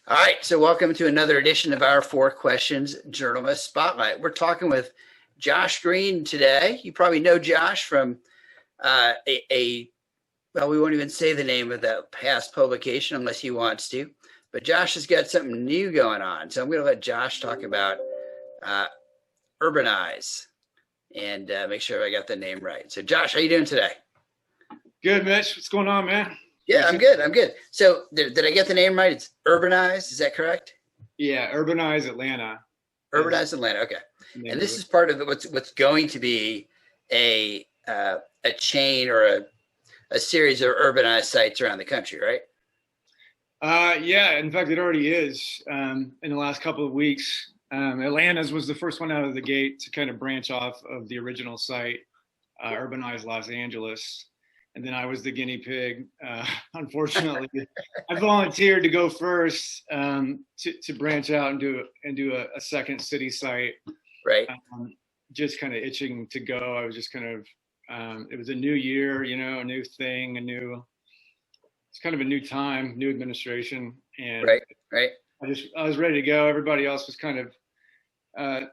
All right, so welcome to another edition of our Four Questions Journalist Spotlight. We're talking with Josh Green today. You probably know Josh from well, we won't even say the name of that past publication unless he wants to. But Josh has got something new going on. So I'm going to let Josh talk about uh, Urbanize and make sure I got the name right. So Josh, how you doing today? Good, Mitch. What's going on, man? Yeah, I'm good. I'm good. So did I get the name right? It's Urbanize. Is that correct? Yeah, Urbanize Atlanta. Urbanize Atlanta. Okay. And this is part of what's going to be a chain or a series of urbanized sites around the country, right? Yeah, in fact, it already is. In the last couple of weeks, Atlanta's was the first one out of the gate to kind of branch off of the original site, Urbanize Los Angeles. And then I was the guinea pig. Unfortunately, I volunteered to go first to branch out and do a second city site. Right. Just kind of itching to go. I was just kind of it was a new year, a new thing, it's kind of a new time, new administration, and right. I was ready to go. Everybody else was kind of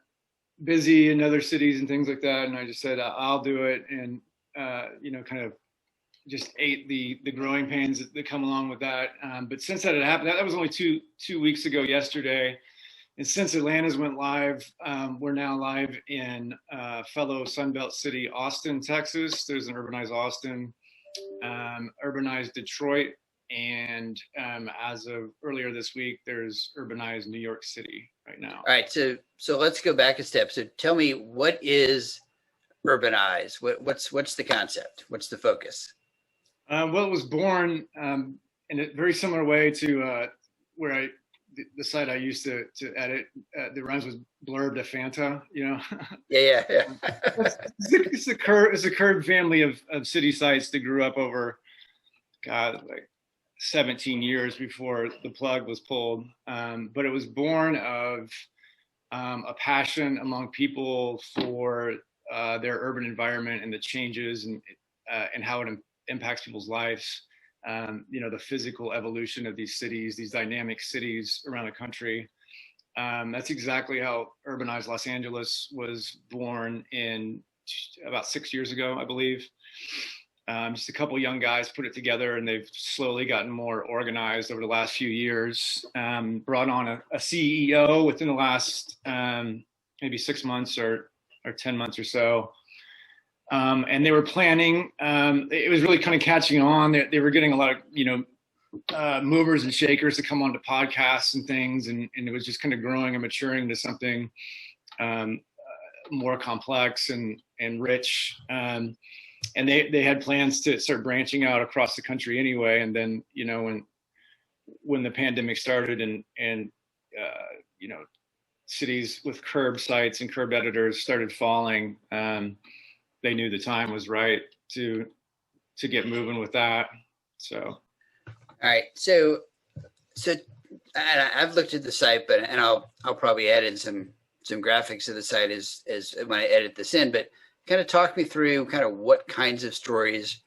busy in other cities and things like that, and I just said I'll do it, and kind of just ate the growing pains that come along with that. But since that had happened, that was only two weeks ago yesterday. And since Atlanta's went live, we're now live in fellow Sunbelt city, Austin, Texas. There's an Urbanize Austin, Urbanize Detroit, and as of earlier this week, there's Urbanize New York City right now. All right, so let's go back a step. So tell me, what is Urbanize? What's the concept? What's the focus? Well, it was born in a very similar way to where the site I used to edit, the rhymes with blurb to Fanta, Yeah. It's a curved family of city sites that grew up over, like 17 years before the plug was pulled. But it was born of a passion among people for their urban environment and the changes and how it impacts people's lives. The physical evolution of these cities, these dynamic cities around the country. That's exactly how Urbanize Los Angeles was born in about 6 years ago, I believe. Just a couple young guys put it together, and they've slowly gotten more organized over the last few years. Brought on a CEO within the last maybe 6 months or 10 months or so. And they were planning, it was really kind of catching on. They were getting a lot of, movers and shakers to come onto podcasts and things. And it was just kind of growing and maturing into something more complex and rich. And they had plans to start branching out across the country anyway. And then, when the pandemic started and cities with curb sites and curb editors started falling, they knew the time was right to get moving with that. So, all right. So I've looked at the site, and I'll probably add in some graphics to the site as when I edit this in. But kind of talk me through kind of what kinds of stories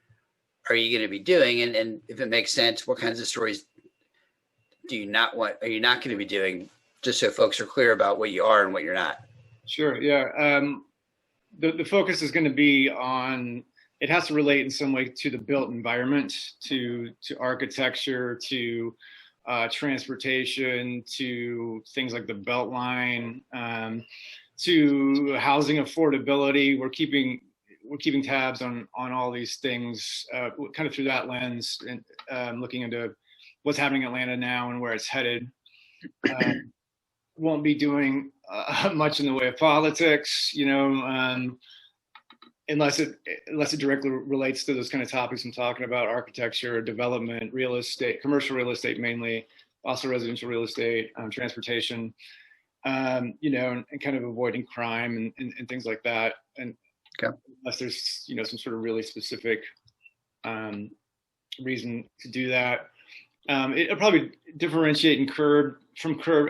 are you going to be doing, and if it makes sense, what kinds of stories are you not going to be doing, just so folks are clear about what you are and what you're not. Sure. Yeah. The focus is going to be on, it has to relate in some way to the built environment, to architecture, to transportation, to things like the Beltline, to housing affordability. We're keeping tabs on all these things, kind of through that lens, and looking into what's happening in Atlanta now and where it's headed. Won't be doing much in the way of politics, unless it directly relates to those kind of topics I'm talking about: architecture, development, real estate, commercial real estate mainly, also residential real estate, transportation, and kind of avoiding crime and things like that. And unless there's some sort of really specific reason to do that. It'll probably differentiate and curb,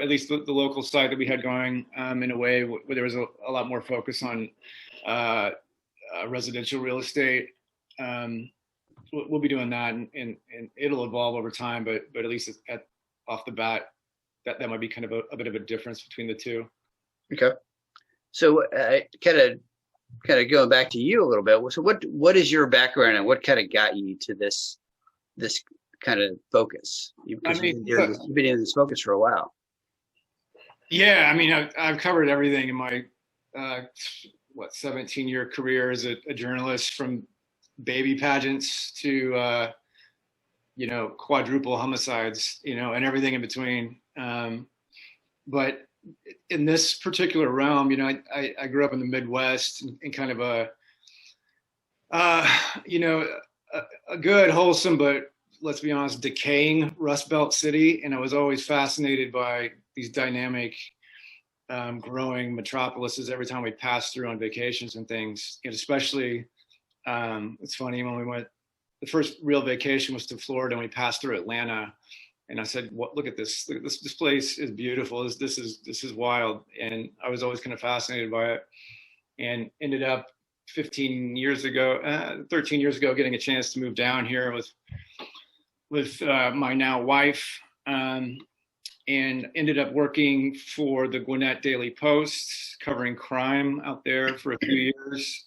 at least the local site that we had going, in a way where there was a lot more focus on residential real estate. We'll be doing that, and it'll evolve over time, but at least off the bat, that might be kind of a bit of a difference between the two. Okay. So kind of going back to you a little bit. So what is your background and what kind of got you to this kind of focus? Because you've been doing this focus for a while. Yeah, I mean, I've covered everything in my 17-year career as a journalist, from baby pageants to quadruple homicides, and everything in between. But in this particular realm, I grew up in the Midwest in kind of a good, wholesome, but let's be honest, decaying Rust Belt city. And I was always fascinated by these dynamic, growing metropolises every time we passed through on vacations and things. And especially, it's funny, when we went, the first real vacation was to Florida, and we passed through Atlanta. And I said, look at this. This place is beautiful. This is wild. And I was always kind of fascinated by it, and ended up 13 years ago, getting a chance to move down here with my now wife, and ended up working for the Gwinnett Daily Post, covering crime out there for a few years,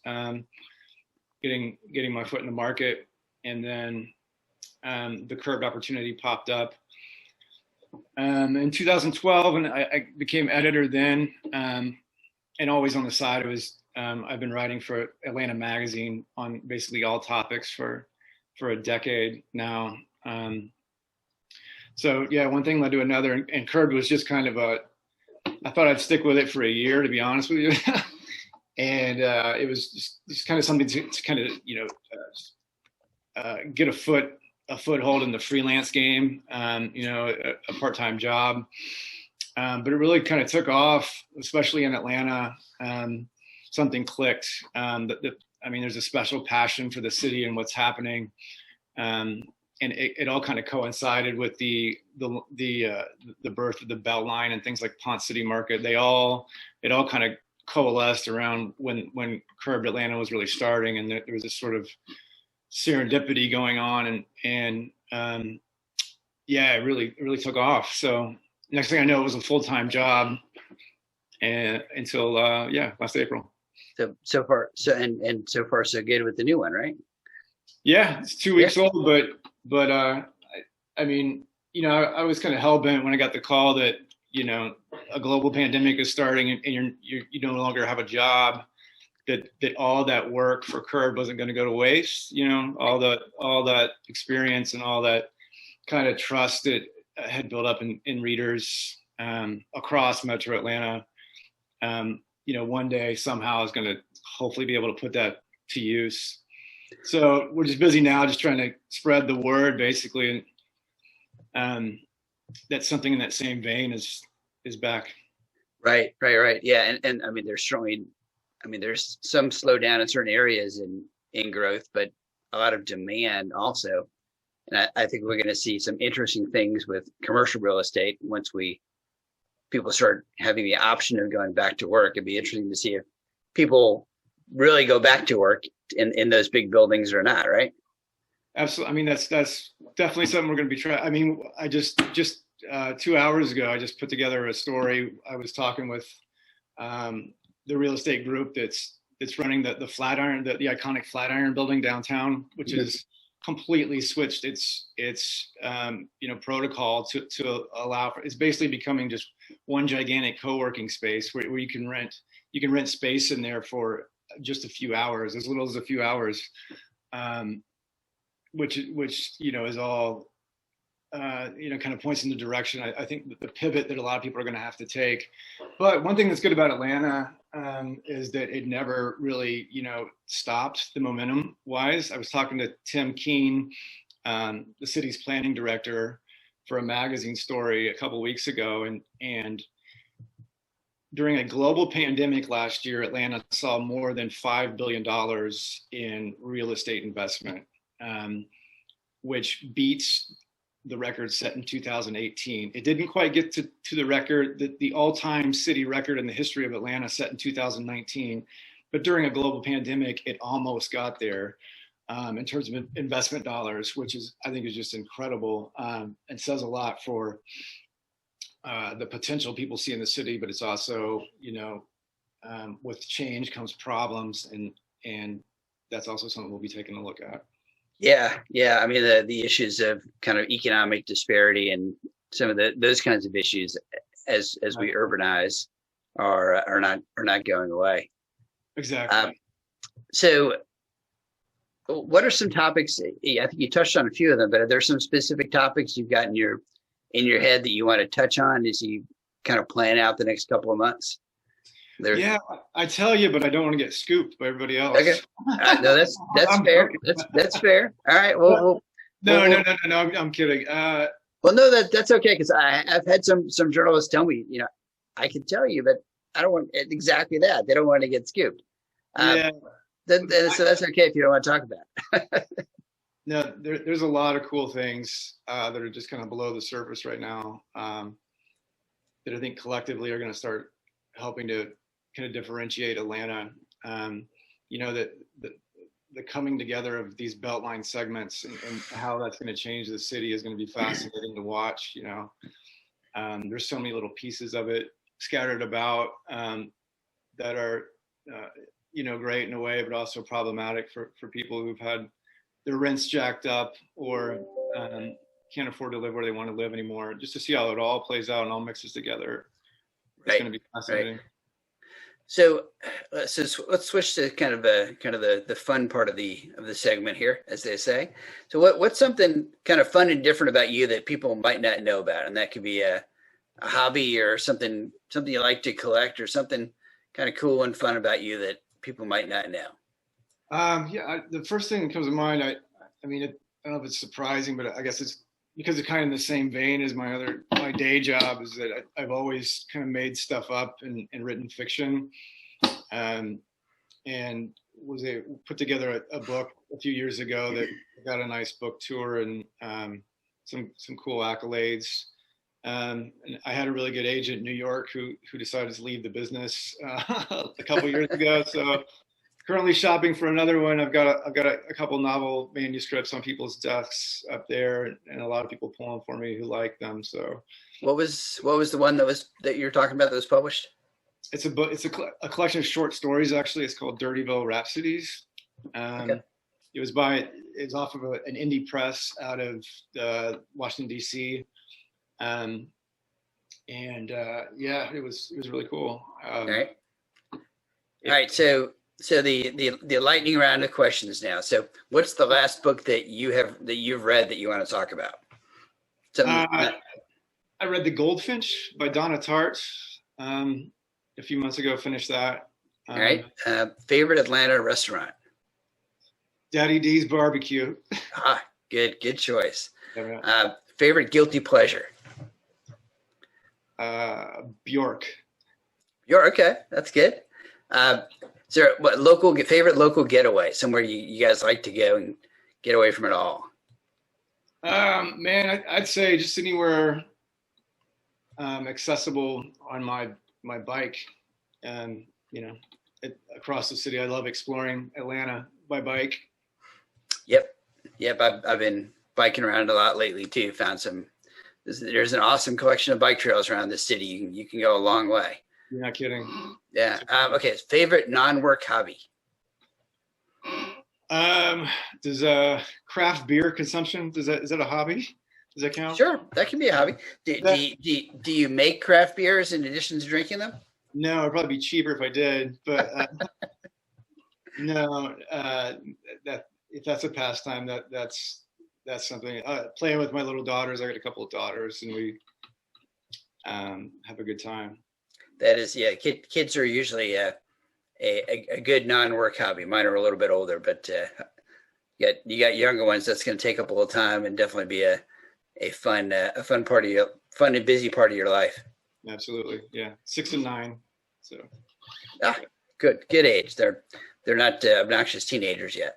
getting my foot in the market. And then the Curbed opportunity popped up in 2012, and I became editor then, and always on the side, I've been writing for Atlanta Magazine on basically all topics for a decade now. So yeah, one thing led to another, and Curbed was just kind of I thought I'd stick with it for a year, to be honest with you. And it was just kind of something to kind of, get a foothold in the freelance game, a part-time job. But it really kind of took off, especially in Atlanta. Something clicked. There's a special passion for the city and what's happening. And it all kind of coincided with the birth of the Beltline and things like Ponce City Market. It all kind of coalesced around when Curbed Atlanta was really starting, and there was this sort of serendipity going on, and it really took off. So next thing I know, it was a full-time job, and until last April. So far so good with the new one, right? Yeah, it's 2 weeks old, but I was kind of hell-bent when I got the call that a global pandemic is starting, and you no longer have a job. That all that work for Curbed wasn't going to go to waste. All that experience and all that kind of trust that had built up in readers across Metro Atlanta. One day somehow I was going to hopefully be able to put that to use. So we're just busy now, just trying to spread the word, basically. That's something in that same vein is back. Right. Yeah, and there's some slowdown in certain areas in growth, but a lot of demand also. And I think we're going to see some interesting things with commercial real estate once people start having the option of going back to work. It'd be interesting to see if people really go back to work in those big buildings or not, right? Absolutely. That's definitely something we're going to be trying. I just 2 hours ago, I just put together a story. I was talking with the real estate group that's running the Flatiron, the iconic Flatiron building downtown, which is completely switched its protocol to allow for. It's basically becoming just one gigantic co-working space where you can rent space in there for just a few hours, as little as a few hours, which is all kind of points in the direction I think the pivot that a lot of people are going to have to take. But one thing that's good about Atlanta is that it never really stopped the momentum wise. I was talking to Tim Keene, the city's planning director, for a magazine story a couple of weeks ago, and during a global pandemic last year, Atlanta saw more than $5 billion in real estate investment, which beats the record set in 2018. It didn't quite get to the record, the all-time city record in the history of Atlanta set in 2019, but during a global pandemic, it almost got there in terms of investment dollars, which I think is just incredible, and says a lot for the potential people see in the city, but it's also, with change comes problems, and that's also something we'll be taking a look at. Yeah. I mean, the issues of kind of economic disparity and some of those kinds of issues as we urbanize are not going away. Exactly. So what are some topics? I think you touched on a few of them, but are there some specific topics you've got in your head that you want to touch on as you kind of plan out the next couple of months? Yeah, I tell you, but I don't want to get scooped by everybody else. Okay. No, that's fair. That's fair. All right. Well, no. I'm kidding. Well, no, that's okay, because I've had some journalists tell me, I can tell you, but I don't want exactly that. They don't want to get scooped. Yeah. So that's okay if you don't want to talk about it. No, there's a lot of cool things that are just kind of below the surface right now that I think collectively are going to start helping to kind of differentiate Atlanta. That the coming together of these Beltline segments and how that's going to change the city is going to be fascinating to watch. There's so many little pieces of it scattered about that are great in a way, but also problematic for people who've had their rents jacked up or can't afford to live where they want to live anymore. Just to see how it all plays out and all mixes together, it's going to be fascinating. Right. So let's switch to kind of the fun part of the segment here, as they say. So what's something kind of fun and different about you that people might not know about, and that could be a hobby or something you like to collect, or something kind of cool and fun about you that people might not know. The first thing that comes to mind, I don't know if it's surprising, but I guess it's because it's kind of in the same vein as my day job, is that I've always kind of made stuff up and written fiction, and was put together a book a few years ago that got a nice book tour and some cool accolades. And I had a really good agent in New York who decided to leave the business a couple years ago. So currently shopping for another one. I've got a couple novel manuscripts on people's desks up there, and a lot of people pulling for me who like them. So, what was the one that you're talking about that was published? It's a book. It's a collection of short stories. Actually, it's called Dirtyville Rhapsodies. Okay. It's off of an indie press out of Washington D.C. It was really cool. All right. So the lightning round of questions now. So what's the last book that you've read that you want to talk about? I read The Goldfinch by Donna Tartt a few months ago. Finished that. All right. Favorite Atlanta restaurant? Daddy D's Barbecue. Good choice. Favorite guilty pleasure? Bjork. Okay, that's good. Is there what favorite local getaway? Somewhere you guys like to go and get away from it all? Man, I'd say just anywhere accessible on my bike, and across the city. I love exploring Atlanta by bike. Yep. I've been biking around a lot lately too. Found there's an awesome collection of bike trails around the city. You can go a long way. You're not kidding. Yeah. Okay. Favorite non-work hobby? Does craft beer consumption, is that a hobby? Does that count? Sure, that can be a hobby. Do you make craft beers in addition to drinking them? No, it'd probably be cheaper if I did, but no. That if that's a pastime, that's something. Playing with my little daughters. I got a couple of daughters, and we have a good time. That is, yeah. Kids are usually a good non-work hobby. Mine are a little bit older, but you got younger ones. That's going to take up a little time and definitely be a fun part of fun and busy part of your life. Absolutely, yeah. 6 and 9. So. Good age. They're not obnoxious teenagers yet.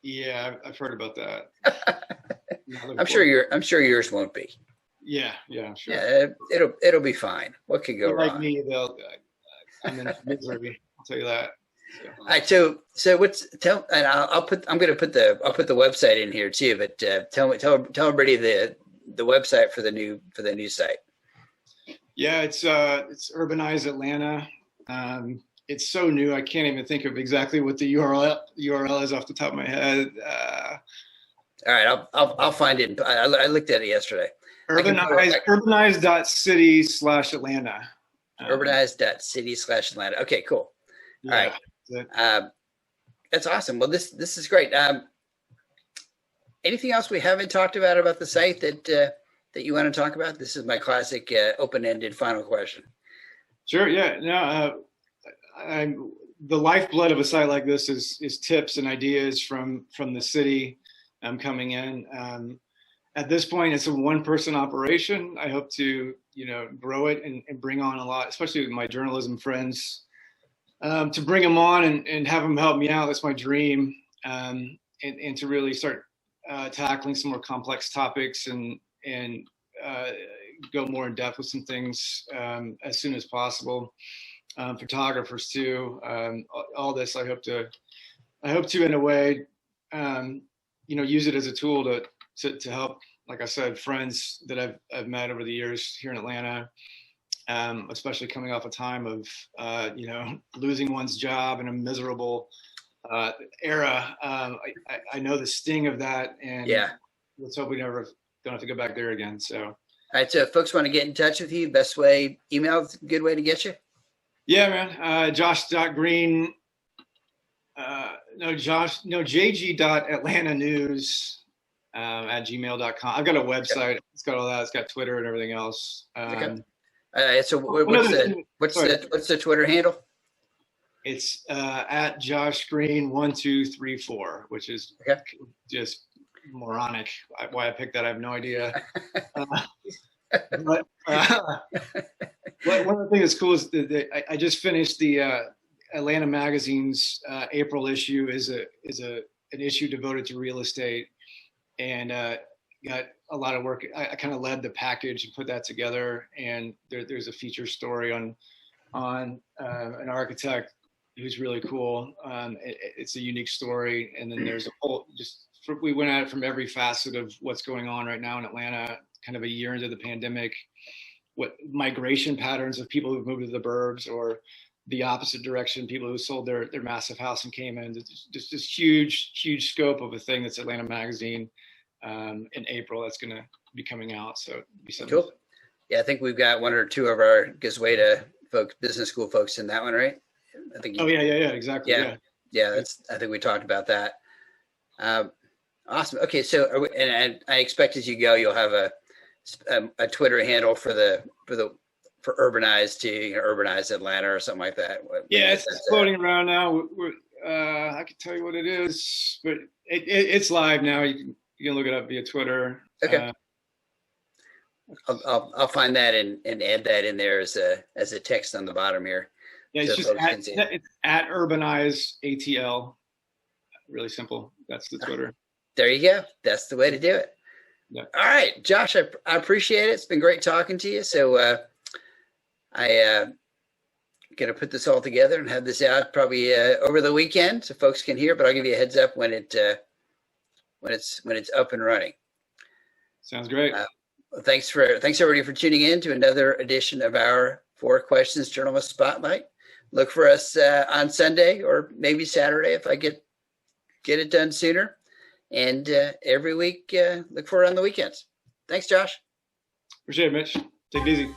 Yeah, I've heard about that. I'm sure yours won't be. Yeah, I'm sure. Yeah, it'll be fine. What could go wrong? Like me, I'm in misery. I'll tell you that. So. All right, so I'm going to put the website in here too, but tell everybody the website for the new site. Yeah, it's Urbanize Atlanta. It's so new, I can't even think of exactly what the URL is off the top of my head. All right, I'll find it. I looked at it yesterday. Urbanize.city/Atlanta. Urbanize.city/Atlanta. Okay, cool. Yeah, all right. That's awesome. Well, this is great. Anything else we haven't talked about the site that you want to talk about? This is my classic open-ended final question. Sure. Yeah. No. The lifeblood of a site like this is tips and ideas from the city coming in. At this point, it's a one-person operation. I hope to grow it and bring on a lot, especially with my journalism friends, to bring them on and have them help me out. That's my dream, and to really start tackling some more complex topics and go more in depth with some things as soon as possible. Photographers too. All this, I hope to in a way, use it as a tool to help, like I said, friends that I've met over the years here in Atlanta, especially coming off a time of losing one's job in a miserable era. I know the sting of that, and let's hope we never don't have to go back there again. So, all right. So, if folks want to get in touch with you, best way, email is a good way to get you. Yeah, man. Josh.green. JG.AtlantaNews @gmail.com. I've got a website. Okay. It's got all that. It's got Twitter and everything else. Okay. So what's the Twitter handle? It's at Josh Green 1234, which is just moronic. Why I picked that, I have no idea. But one of the things that's cool is that I just finished the Atlanta Magazine's April issue is an issue devoted to real estate, and got a lot of work. I kind of led the package and put that together, and there's a feature story on an architect who's really cool. It's a unique story, and then there's a whole we went at it from every facet of what's going on right now in Atlanta, kind of a year into the pandemic, what migration patterns of people who've moved to the burbs, or the opposite direction, people who sold their massive house and came in. Just this huge scope of a thing that's Atlanta Magazine in April that's going to be coming out. So it'll be something. Cool. Yeah, I think we've got one or two of our Gazweda folks, business school folks in that one, right? I think. Yeah, exactly. Yeah. I think we talked about that. Awesome. Okay, so and I expect as you go, you'll have a Twitter handle for Urbanize to Urbanize Atlanta or something like that. Yeah, it's floating around now. I can tell you what it is, but it's live now. You can look it up via Twitter. Okay. I'll find that and add that in there as a text on the bottom here. Yeah, it's just it's at Urbanize ATL. Really simple. That's the Twitter. There you go. That's the way to do it. Yeah. All right, Josh, I appreciate it. It's been great talking to you. So I going to put this all together and have this out probably over the weekend so folks can hear, but I'll give you a heads up when it's up and running. Sounds great. Thanks everybody for tuning in to another edition of our 4 Questions Journalist Spotlight. Look for us on Sunday or maybe Saturday if I get it done sooner. And every week, look for it on the weekends. Thanks, Josh. Appreciate it, Mitch. Take it easy.